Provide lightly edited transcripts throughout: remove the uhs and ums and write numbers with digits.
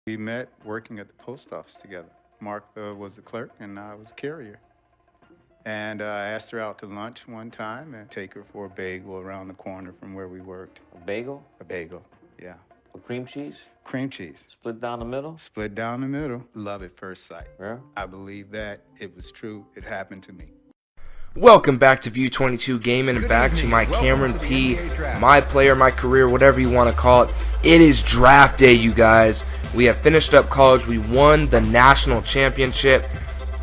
We met working at the post office together. Mark was the clerk and I was a carrier. And I asked her out to lunch one time and take her for a bagel around the corner from where we worked. A bagel? A bagel, yeah. With cream cheese? Cream cheese. Split down the middle? Split down the middle. Love at first sight. Yeah? I believe that. It was true. It happened to me. Welcome back to View 22 Gaming and back to my Cameron P, my player, my career, whatever you want to call it. It is draft day, you guys. We have finished up college. We won the national championship.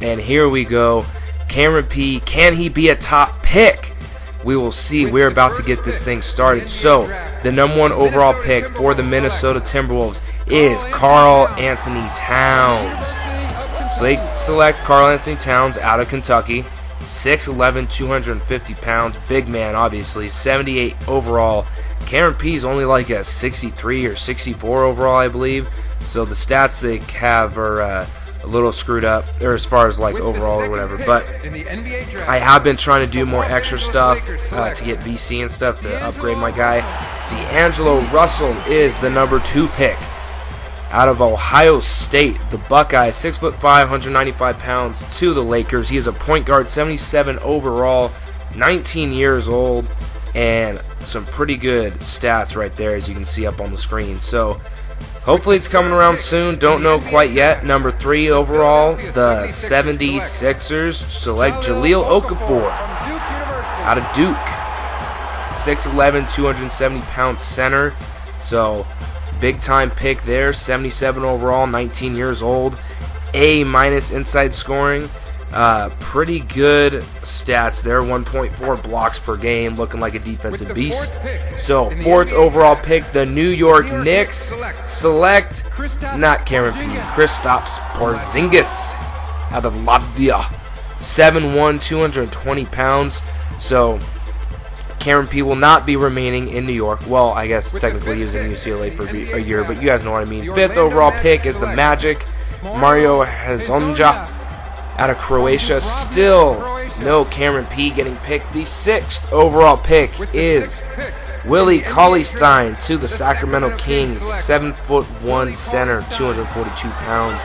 And here we go. Cameron P, can he be a top pick? We will see. We're about to get this thing started. So, the number one overall pick for the Minnesota Timberwolves is Karl Anthony Towns. So they select Karl Anthony Towns out of Kentucky. 6'11", 250 pounds, big man, obviously. 78 overall. Cameron P is only like a 63 or 64 overall, I believe. So the stats they have are a little screwed up, or as far as like overall or whatever. But I have been trying to do more extra stuff to get VC and stuff to upgrade my guy. D'Angelo Russell is the number 2 pick out of Ohio State. The Buckeyes, 6'5", 195 pounds, to the Lakers. He is a point guard, 77 overall, 19 years old, and some pretty good stats right there, as you can see up on the screen. So hopefully it's coming around soon. Don't know quite yet. Number 3 overall, the 76ers select Jahlil Okafor out of Duke. 6'11", 270 pound center. So big time pick there, 77 overall, 19 years old. A- inside scoring. Pretty good stats there, 1.4 blocks per game, looking like a defensive beast. So 4th overall pick, the New York Knicks select, not Cameron P, Kristaps Porzingis out of Latvia. 7'1", 220 pounds. So Cameron P will not be remaining in New York. Well, I guess technically he was in UCLA for a year, but you guys know what I mean. 5th overall pick is the Magic, Mario Hezonja out of Croatia. Still no Cameron P getting picked. The 6th overall pick is Willie Cauley-Stein to the Sacramento Kings, 7'1" center, 242 pounds.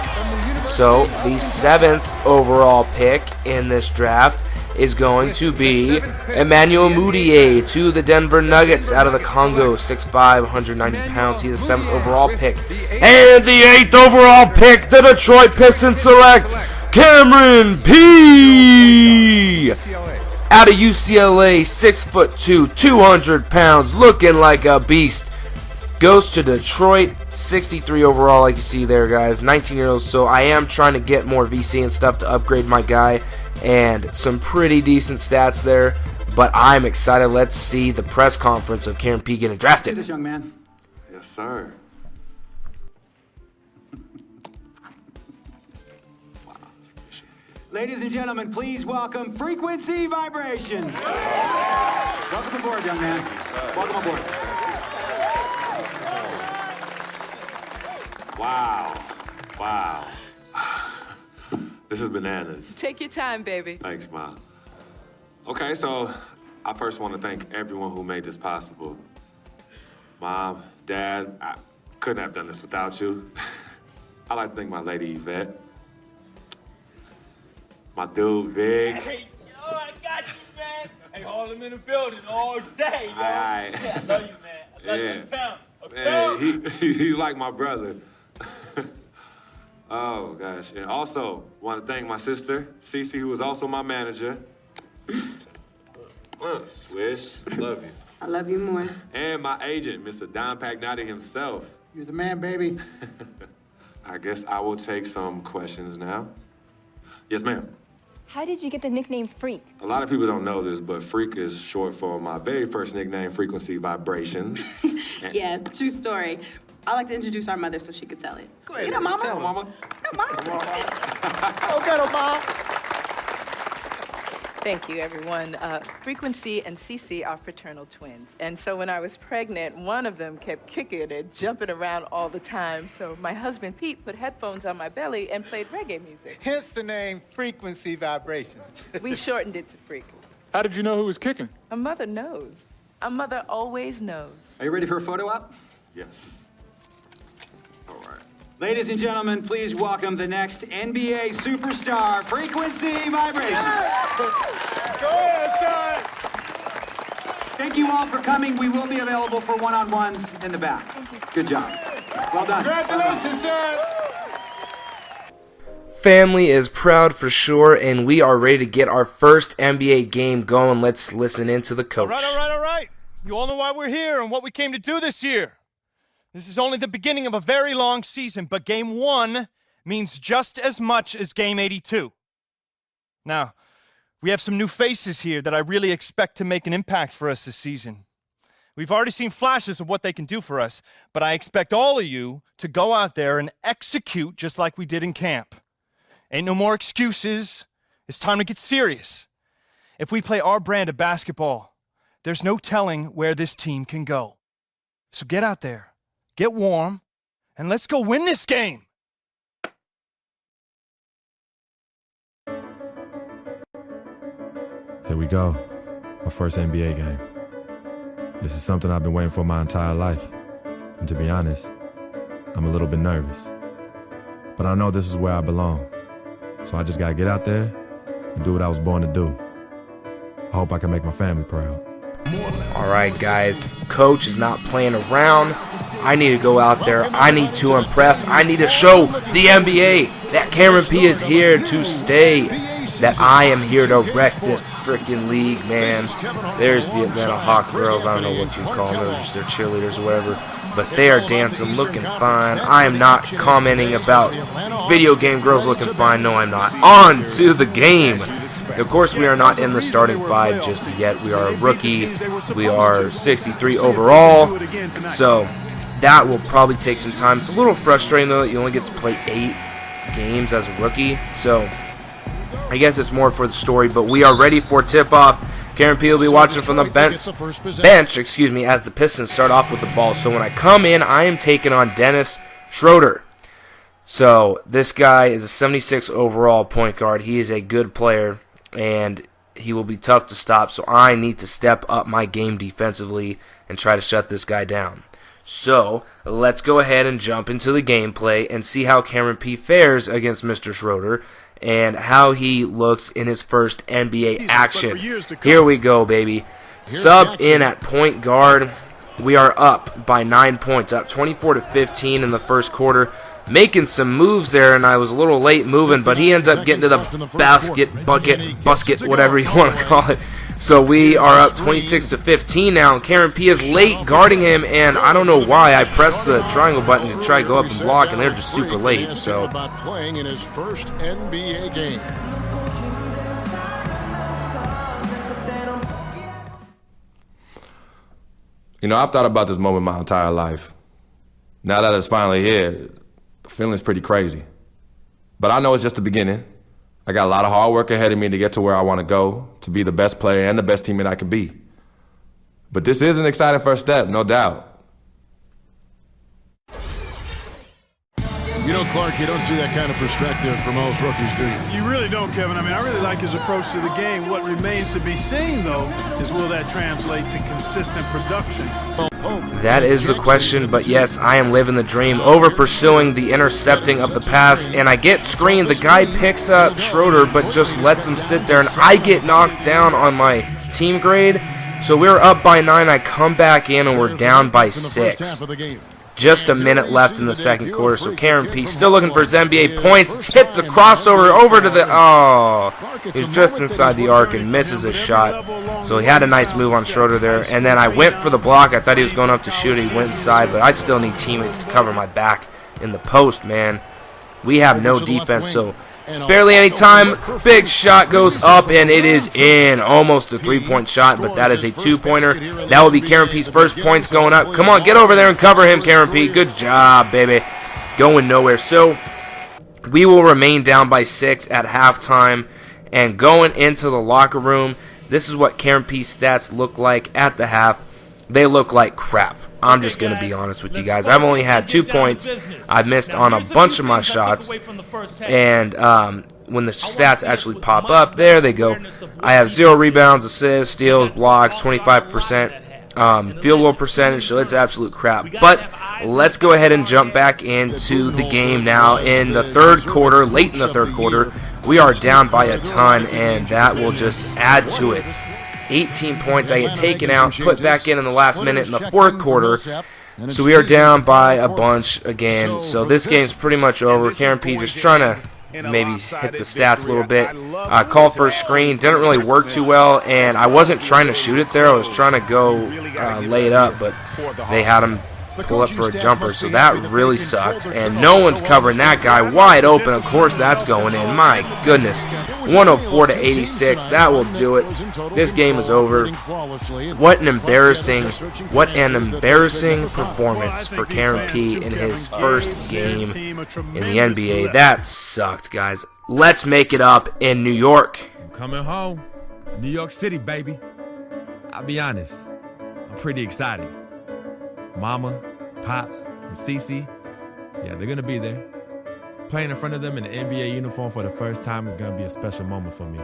So the 7th overall pick in this draft is going to be Emmanuel Mudiay to the Denver Nuggets out of the Congo, 6'5", 190 pounds. He's the 7th overall pick. And the 8th overall pick, the Detroit Pistons select Cameron P out of UCLA, 6'2", 200 pounds, looking like a beast. Goes to Detroit, 63 overall, like you see there, guys. 19 years old, so I am trying to get more VC and stuff to upgrade my guy. And some pretty decent stats there, but I'm excited. Let's see the press conference of Cameron P getting drafted. This young man. Yes, sir. Ladies and gentlemen, please welcome Frequency Vibration. Welcome aboard, young man. Welcome aboard. Wow. Wow. This is bananas. Take your time, baby. Thanks, Mom. Okay, so I first want to thank everyone who made this possible. Mom, Dad, I couldn't have done this without you. I'd like to thank my lady Yvette, my dude Vig. Hey, yo, I got you, man. Hey, Harlem in the building all day, yo. Aye. Yeah, I love you, man. I love you uptown. Man, he's like my brother. Oh, gosh. And also, want to thank my sister, Cece, who is also my manager. Swish, love you. I love you more. And my agent, Mr. Don Pagnotti himself. You're the man, baby. I guess I will take some questions now. Yes, ma'am. How did you get the nickname Freak? A lot of people don't know this, but Freak is short for my very first nickname, Frequency Vibrations. Yeah, true story. I like to introduce our mother so she could tell it. Go ahead. You know, Mama. Tell Mama. No, Mama. Go get him, Mom. Thank you, everyone. Frequency and Cece are fraternal twins. And so when I was pregnant, one of them kept kicking and jumping around all the time. So my husband, Pete, put headphones on my belly and played reggae music. Hence the name Frequency Vibrations. We shortened it to Freak. How did you know who was kicking? A mother knows. A mother always knows. Are you ready for a photo op? Yes. All right. Ladies and gentlemen, please welcome the next NBA superstar, Frequency Vibration. Go ahead, son. Thank you all for coming. We will be available for one-on-ones in the back. Good job. Well done. Congratulations, son. Family is proud for sure, and we are ready to get our first NBA game going. Let's listen into the coach. All right. You all know why we're here and what we came to do this year. This is only the beginning of a very long season, but Game 1 means just as much as Game 82. Now, we have some new faces here that I really expect to make an impact for us this season. We've already seen flashes of what they can do for us, but I expect all of you to go out there and execute just like we did in camp. Ain't no more excuses. It's time to get serious. If we play our brand of basketball, there's no telling where this team can go. So get out there, get warm, and let's go win this game. Here we go, my first NBA game. This is something I've been waiting for my entire life. And to be honest, I'm a little bit nervous. But I know this is where I belong. So I just gotta get out there and do what I was born to do. I hope I can make my family proud. All right, guys. Coach is not playing around. I need to go out there. I need to impress. I need to show the NBA that Cameron P is here to stay. That I am here to wreck this freaking league, man. There's the Atlanta Hawk girls. I don't know what you call them. They're just their cheerleaders or whatever. But they are dancing, looking fine. I am not commenting about video game girls looking fine. No, I'm not. On to the game. Of course, we are not in the starting five just yet. We are a rookie. We are 63 overall. So that will probably take some time. It's a little frustrating, though, that you only get to play 8 games as a rookie. So I guess it's more for the story. But we are ready for tip-off. Cameron P will be watching from the bench, as the Pistons start off with the ball. So when I come in, I am taking on Dennis Schroeder. So this guy is a 76 overall point guard. He is a good player, and he will be tough to stop. So I need to step up my game defensively and try to shut this guy down. So let's go ahead and jump into the gameplay and see how Cameron P fares against Mr. Schroeder and how he looks in his first NBA action. Here we go, baby. Subbed in at point guard. We are up by 9 points, up 24-15 in the first quarter. Making some moves there, and I was a little late moving, but he ends up getting to the basket, whatever you want to call it. So we are up 26-15 now. Cameron P is late guarding him, and I don't know why. I pressed the triangle button to try to go up and block, and they're just super late. So about playing in his first NBA game. You know, I've thought about this moment my entire life. Now that it's finally here, the feeling's pretty crazy. But I know it's just the beginning. I got a lot of hard work ahead of me to get to where I want to go, to be the best player and the best teammate I could be. But this is an exciting first step, no doubt. You know, Clark, you don't see that kind of perspective from most rookies, do you? You really don't, Kevin. I mean, I really like his approach to the game. What remains to be seen, though, is will that translate to consistent production? That is the question, but yes, I am living the dream, over pursuing the intercepting of the pass, and I get screened. The guy picks up Schroeder, but just lets him sit there, and I get knocked down on my team grade. So we're up by 9, I come back in, and we're down by 6. Just a minute left in the second quarter, so Cameron P still looking for his NBA points. Hit the crossover over to the... Oh, he's just inside the arc and misses his shot. So he had a nice move on Schroeder there. And then I went for the block. I thought he was going up to shoot. He went inside, but I still need teammates to cover my back in the post, man. We have no defense, so barely any time. Big shot goes up, and it is in. Almost a 3-point shot, but that is a 2-pointer. That will be Cameron P's first points going up. Come on, get over there and cover him, Cameron P. Good job, baby. Going nowhere. So we will remain down by 6 at halftime. And going into the locker room, this is what Cameron P's stats look like at the half. They look like crap. I'm just going to be honest with you guys. I've only had 2 points. I've missed on a bunch of my shots. And when the stats actually pop up, there they go. I have 0 rebounds, assists, steals, blocks, 25% field goal percentage, so it's absolute crap. But let's go ahead and jump back into the game now. In the third quarter, late in the third quarter, we are down by a ton, and that will just add to it. 18 points I get taken out, put back in the last minute in the fourth quarter. So we are down by a bunch again. So this game's pretty much over. Karen P just trying to maybe hit the stats a little bit. Called for a screen, didn't really work too well, and I wasn't trying to shoot it there. I was trying to go lay it up, but they had him pull up for a jumper, so that really sucked. And no one's covering that guy wide open. Of course that's going in. My goodness. 104-86. That will do it. This game is over. What an embarrassing performance for Karen P in his first game in the NBA. That sucked, guys. Let's make it up in New York. I'm coming home. New York City, baby. I'll be honest. I'm pretty excited. Mama, Pops, and Cece, yeah, they're going to be there. Playing in front of them in the NBA uniform for the first time is going to be a special moment for me.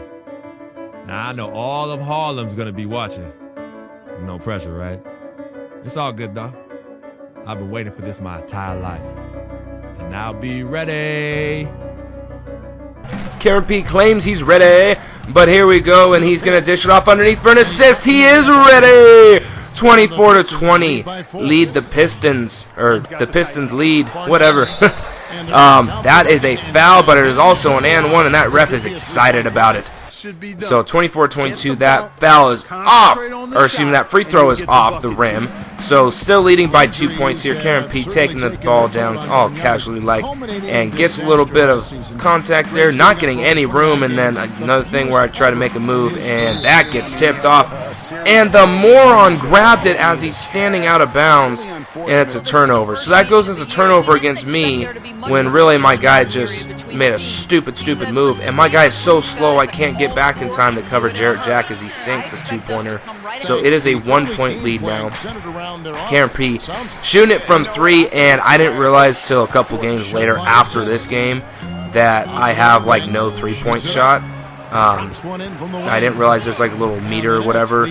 Now, I know all of Harlem's going to be watching. No pressure, right? It's all good, though. I've been waiting for this my entire life. And I'll be ready. Karen P claims he's ready, but here we go, and he's going to dish it off underneath for an assist. He is ready! 24-20, lead the Pistons, or the Pistons lead, whatever. That is a foul, but it is also an and one, and that ref is excited about it. So 24-22, that foul is off, or excuse me, that free throw is off the rim. So still leading by 2 points here. Karen P taking the ball down all casually like, and gets a little bit of contact there, not getting any room, and then another thing where I try to make a move, and that gets tipped off. And the moron grabbed it as he's standing out of bounds, and it's a turnover. So that goes as a turnover against me, when really my guy just made a stupid move, and my guy is so slow I can't get back in time to cover Jarrett Jack as he sinks a two-pointer. So it is a 1 point lead now. Karen P shooting it from three, and I didn't realize till a couple games later after this game that I have like no three-point shot. I didn't realize there's like a little meter or whatever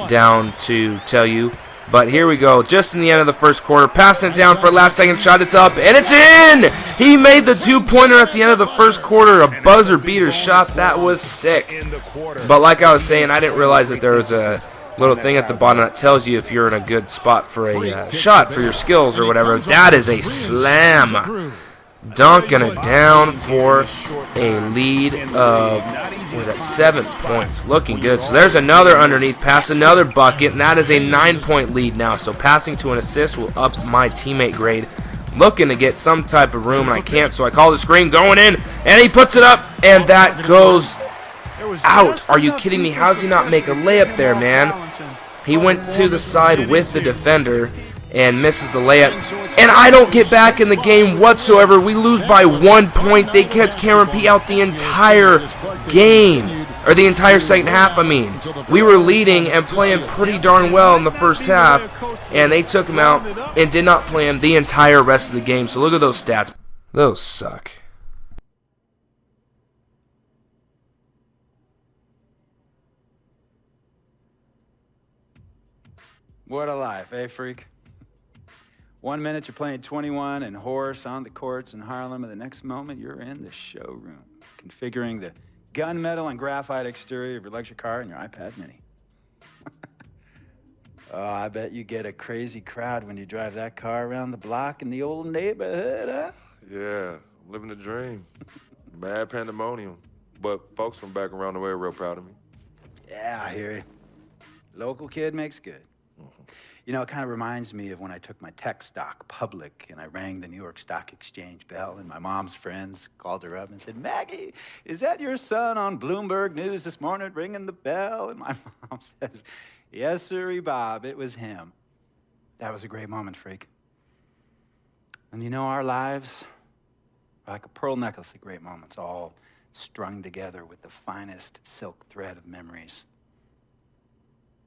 down to tell you. But here we go, just in the end of the first quarter, passing it down for a last-second shot. It's up, and it's in! He made the two-pointer at the end of the first quarter, a buzzer-beater shot. That was sick. But like I was saying, I didn't realize that there was a little thing at the bottom that tells you if you're in a good spot for a shot for your skills or whatever. That is a slam. Dunking it down for a lead of, was that 7 points? Looking good. So there's another underneath pass, another bucket, and that is a 9 point lead now. So passing to an assist will up my teammate grade. Looking to get some type of room, and I can't, so I call the screen, going in, and he puts it up, and that goes out. Are you kidding me? How does he not make a layup there, man? He went to the side with the defender and misses the layup, and I don't get back in the game whatsoever. We lose by 1 point. They kept Karen P out the entire game, or the entire second half, I mean. We were leading and playing pretty darn well in the first half, and they took him out and did not play him the entire rest of the game. So look at those stats. Those suck. What a life, eh, freak? 1 minute you're playing 21 and horse on the courts in Harlem, and the next moment you're in the showroom, configuring the gunmetal and graphite exterior of your luxury car and your iPad mini. Oh, I bet you get a crazy crowd when you drive that car around the block in the old neighborhood, huh? Yeah, I'm living the dream. Bad pandemonium, but folks from back around the way are real proud of me. Yeah, I hear you. Local kid makes good. You know, it kind of reminds me of when I took my tech stock public and I rang the New York Stock Exchange bell, and my mom's friends called her up and said, "Maggie, is that your son on Bloomberg News this morning ringing the bell?" And my mom says, "Yes, sirree, Bob, it was him." That was a great moment, freak. And you know, our lives are like a pearl necklace of great moments, all strung together with the finest silk thread of memories.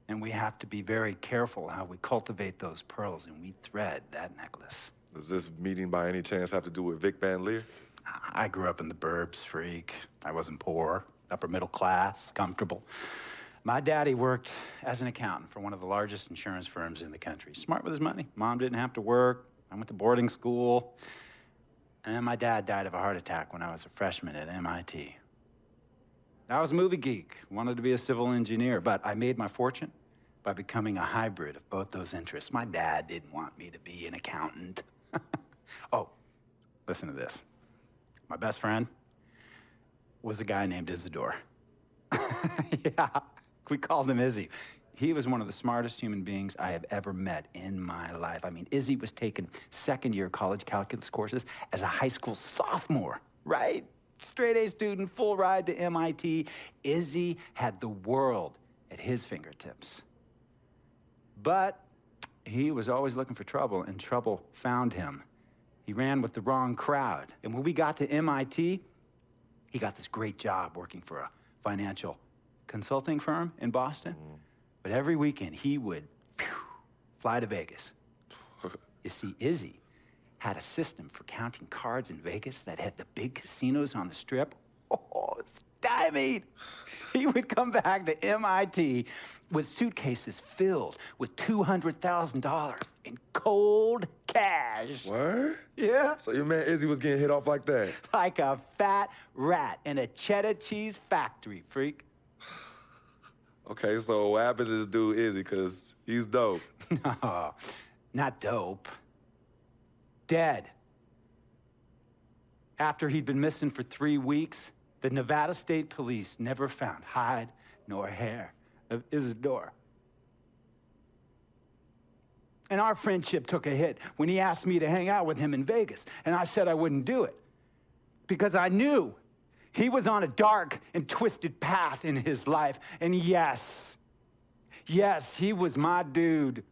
And we have to be very careful how we cultivate those pearls and we thread that necklace. Does this meeting by any chance have to do with Vic Van Leer? I grew up in the burbs, freak. I wasn't poor, upper middle class, comfortable. My daddy worked as an accountant for one of the largest insurance firms in the country. Smart with his money. Mom didn't have to work. I went to boarding school. And then my dad died of a heart attack when I was a freshman at MIT. I was a movie geek, wanted to be a civil engineer, but I made my fortune by becoming a hybrid of both those interests. My dad didn't want me to be an accountant. Oh, listen to this. My best friend was a guy named Isidore. Yeah, we called him Izzy. He was one of the smartest human beings I have ever met in my life. I mean, Izzy was taking second-year college calculus courses as a high school sophomore, right? Straight-A student, full ride to MIT. Izzy had the world at his fingertips. But he was always looking for trouble, and trouble found him. He ran with the wrong crowd. And when we got to MIT, he got this great job working for a financial consulting firm in Boston. But every weekend, he would fly to Vegas. You see, Izzy had a system for counting cards in Vegas that had the big casinos on the Strip. Oh, stymied. He would come back to MIT with suitcases filled with $200,000 in cold cash. What? Yeah. So your man Izzy was getting hit off like that? Like a fat rat in a cheddar cheese factory, freak. Okay, so what happened to this dude Izzy? Because he's dope. No, not dope. Dead. After he'd been missing for 3 weeks, the Nevada State Police never found hide nor hair of Isidore. And our friendship took a hit when he asked me to hang out with him in Vegas, and I said I wouldn't do it because I knew he was on a dark and twisted path in his life. And yes, he was my dude.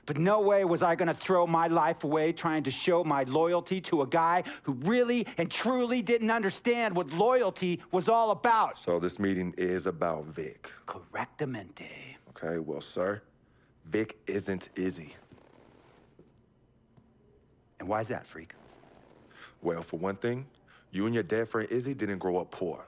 But no way was I gonna throw my life away trying to show my loyalty to a guy who really and truly didn't understand what loyalty was all about. So this meeting is about Vic. Correctamente. Okay, well, sir, Vic isn't Izzy. And why's that, freak? Well, for one thing, you and your dead friend Izzy didn't grow up poor.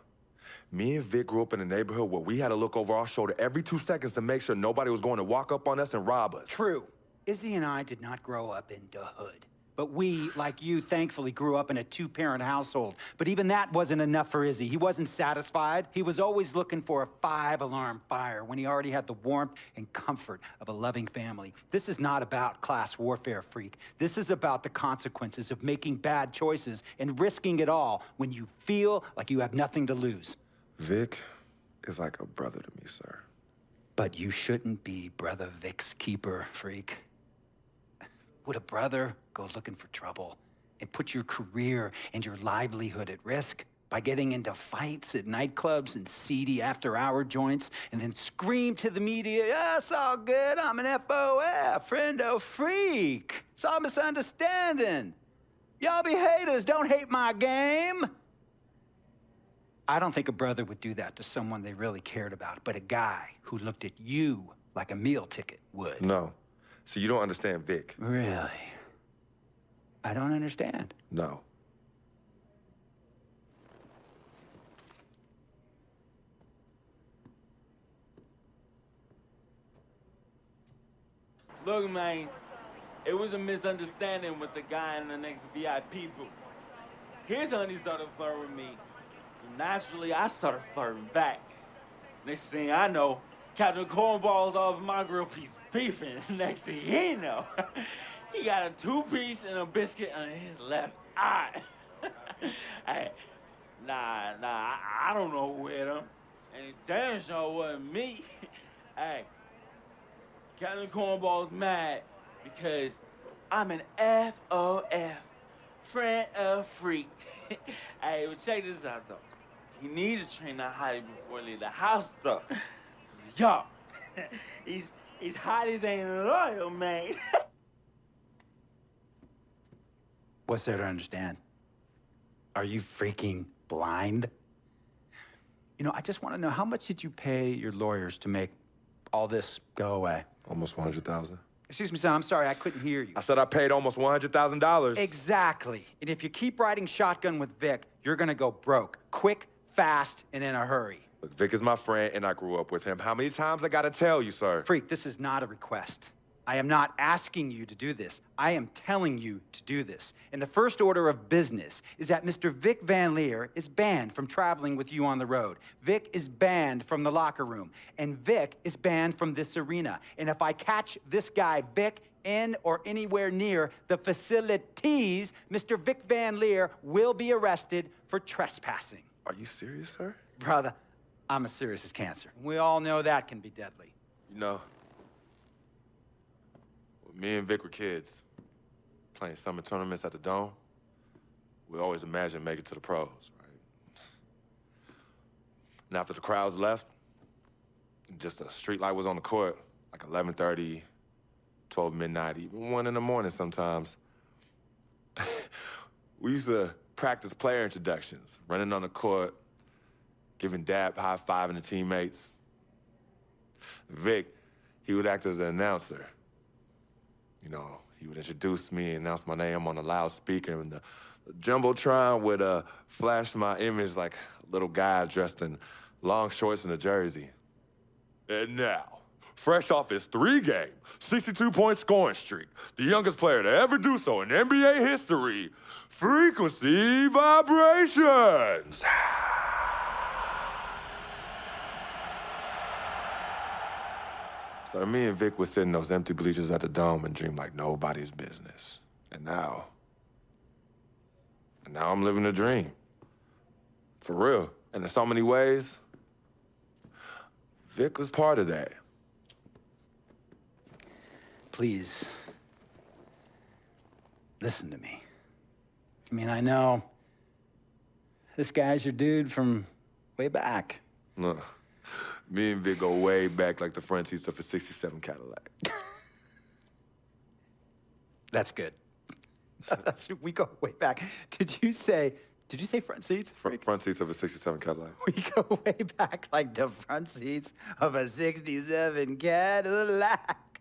Me and Vic grew up in a neighborhood where we had to look over our shoulder every 2 seconds to make sure nobody was going to walk up on us and rob us. True. Izzy and I did not grow up in the hood. But we, like you, thankfully grew up in a 2-parent household. But even that wasn't enough for Izzy. He wasn't satisfied. He was always looking for a 5-alarm fire when he already had the warmth and comfort of a loving family. This is not about class warfare, freak. This is about the consequences of making bad choices and risking it all when you feel like you have nothing to lose. Vic is like a brother to me, sir. But you shouldn't be Brother Vic's keeper, freak. Would a brother go looking for trouble and put your career and your livelihood at risk by getting into fights at nightclubs and seedy after-hour joints and then scream to the media, "Yeah, it's all good, I'm an FOF, friendo freak. It's all misunderstanding. Y'all be haters, don't hate my game." I don't think a brother would do that to someone they really cared about, but a guy who looked at you like a meal ticket would. No. See, you don't understand Vic. Really? I don't understand. No. Look, man, it was a misunderstanding with the guy in the next VIP booth. His honey started flirting with me, so naturally I started flirting back. Next thing I know, Captain Cornball's off my grill piece beefing. Next thing he know, he got a 2-piece and a biscuit on his left eye. Hey, I don't know who hit him. And it damn sure wasn't me. Hey, Captain Cornball's mad because I'm an FOF, friend of freak. Hey, but check this out, though. He needs to train that hottie before he leave the house, though. Yo, he's hotties ain't loyal, man. What's there to understand? Are you freaking blind? You know, I just want to know, how much did you pay your lawyers to make all this go away? Almost $100,000. Excuse me, son, I'm sorry, I couldn't hear you. I said I paid almost $100,000. Exactly. And if you keep riding shotgun with Vic, you're gonna go broke. Quick, fast, and in a hurry. Look, Vic is my friend, and I grew up with him. How many times I gotta tell you, sir? Freak, this is not a request. I am not asking you to do this. I am telling you to do this. And the first order of business is that Mr. Vic Van Leer is banned from traveling with you on the road. Vic is banned from the locker room. And Vic is banned from this arena. And if I catch this guy, Vic, in or anywhere near the facilities, Mr. Vic Van Leer will be arrested for trespassing. Are you serious, sir? Brother, I'm as serious as cancer. We all know that can be deadly. You know, when me and Vic were kids, playing summer tournaments at the Dome, we always imagined making it to the pros, right? And after the crowds left, just a street light was on the court, like 11:30, 12 midnight, even 1 in the morning sometimes. We used to practice player introductions, running on the court, giving dab, high-fiving the teammates. Vic, he would act as an announcer. You know, he would introduce me, announce my name on a loudspeaker, and the Jumbotron would flash my image like a little guy dressed in long shorts and a jersey. And now, fresh off his 3-game, 62-point scoring streak, the youngest player to ever do so in NBA history, Frequency Vibrations. So me and Vic would sit in those empty bleachers at the Dome and dream like nobody's business. And now I'm living a dream. For real. And in so many ways, Vic was part of that. Please, listen to me. I mean, I know this guy's your dude from way back. Look, me and Vic go way back like the front seats of a '67 Cadillac. That's good. We go way back. Did you say front seats? Front seats of a '67 Cadillac. We go way back like the front seats of a '67 Cadillac.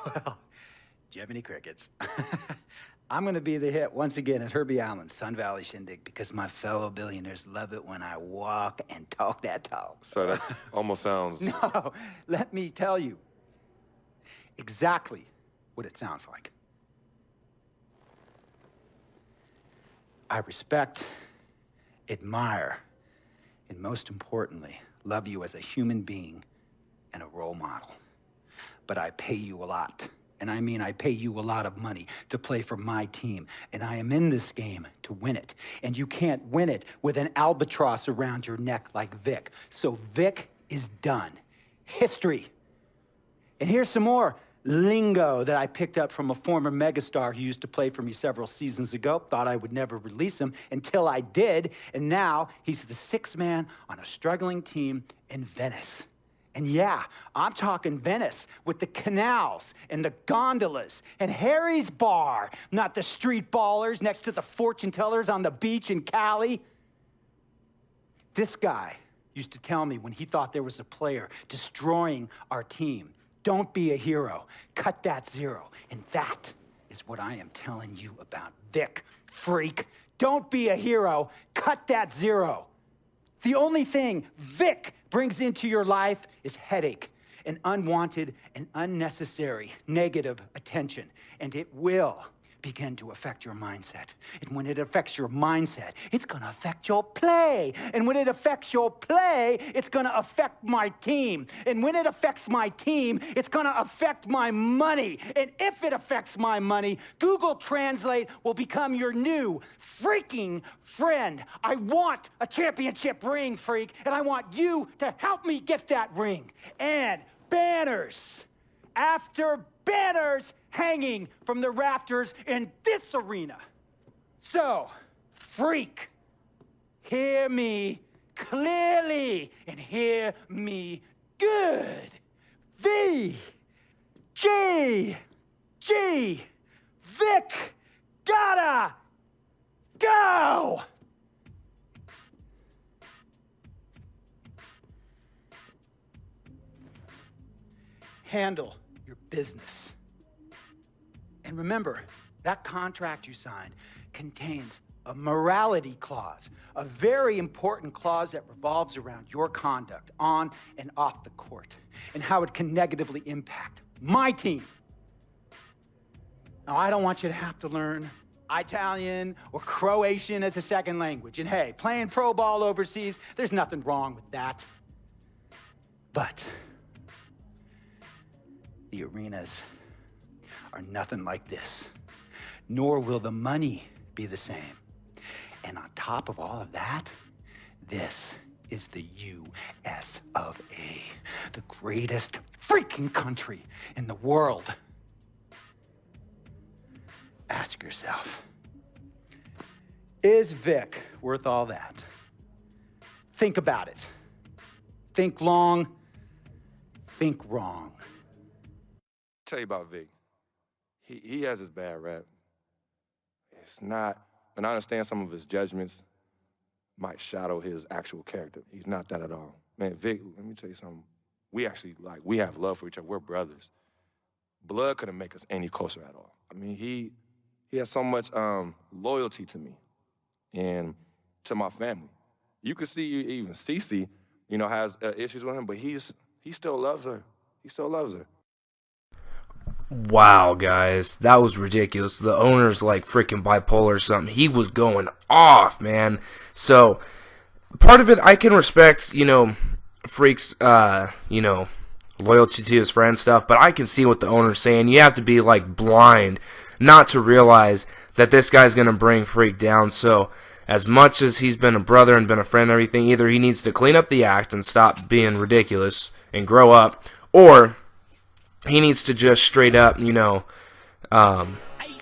Well, Jiminy Crickets. I'm gonna be the hit once again at Herbie Allen's Sun Valley Shindig because my fellow billionaires love it when I walk and talk that talk. So that almost sounds... No, let me tell you exactly what it sounds like. I respect, admire, and most importantly, love you as a human being and a role model. But I pay you a lot. And I mean, I pay you a lot of money to play for my team. And I am in this game to win it. And you can't win it with an albatross around your neck like Vic. So Vic is done. History. And here's some more lingo that I picked up from a former megastar who used to play for me several seasons ago. Thought I would never release him until I did. And now he's the 6th man on a struggling team in Venice. And yeah, I'm talking Venice with the canals and the gondolas and Harry's Bar, not the street ballers next to the fortune tellers on the beach in Cali. This guy used to tell me when he thought there was a player destroying our team, don't be a hero, cut that zero. And that is what I am telling you about Vic, freak. Don't be a hero, cut that zero. The only thing Vic brings into your life is headache and unwanted and unnecessary negative attention. And it will begin to affect your mindset. And when it affects your mindset, it's gonna affect your play. And when it affects your play, it's gonna affect my team. And when it affects my team, it's gonna affect my money. And if it affects my money, Google Translate will become your new freaking friend. I want a championship ring, freak, and I want you to help me get that ring. And banners after banners hanging from the rafters in this arena. So, freak, hear me clearly and hear me good. V, G, Vic, gotta go! Handle your business. And remember, that contract you signed contains a morality clause, a very important clause that revolves around your conduct on and off the court and how it can negatively impact my team. Now, I don't want you to have to learn Italian or Croatian as a second language. And hey, playing pro ball overseas, there's nothing wrong with that. But the arenas are nothing like this, nor will the money be the same. And on top of all of that, this is the U.S. of A., the greatest freaking country in the world. Ask yourself, is Vic worth all that? Think about it. Think long, think wrong. Tell you about Vic. He has his bad rap. It's not, and I understand some of his judgments might shadow his actual character. He's not that at all. Man, Vic, let me tell you something. We actually, we have love for each other. We're brothers. Blood couldn't make us any closer at all. I mean, he has so much loyalty to me and to my family. You could see even Cece, has issues with him, but he still loves her. He still loves her. Wow, guys, that was ridiculous. The owner's like freaking bipolar or something. He was going off, man. So, part of it I can respect, Freak's, loyalty to his friend stuff, but I can see what the owner's saying. You have to be like blind not to realize that this guy's going to bring Freak down. So, as much as he's been a brother and been a friend and everything, either he needs to clean up the act and stop being ridiculous and grow up, or he needs to just straight up,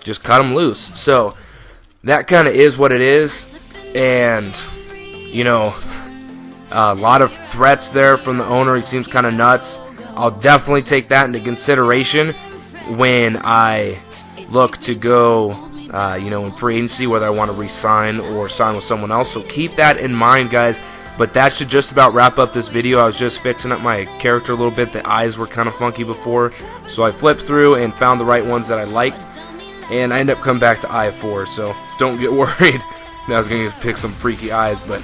just cut him loose. So, that kind of is what it is. And, a lot of threats there from the owner. He seems kind of nuts. I'll definitely take that into consideration when I look to go, in free agency, whether I want to re-sign or sign with someone else. So keep that in mind, guys. But that should just about wrap up this video. I was just fixing up my character a little bit. The eyes were kind of funky before. So I flipped through and found the right ones that I liked. And I ended up coming back to eye 4. So don't get worried. I was going to pick some freaky eyes. But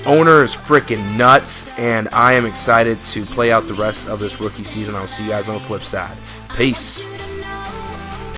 owner is freaking nuts. And I am excited to play out the rest of this rookie season. I'll see you guys on the flip side. Peace.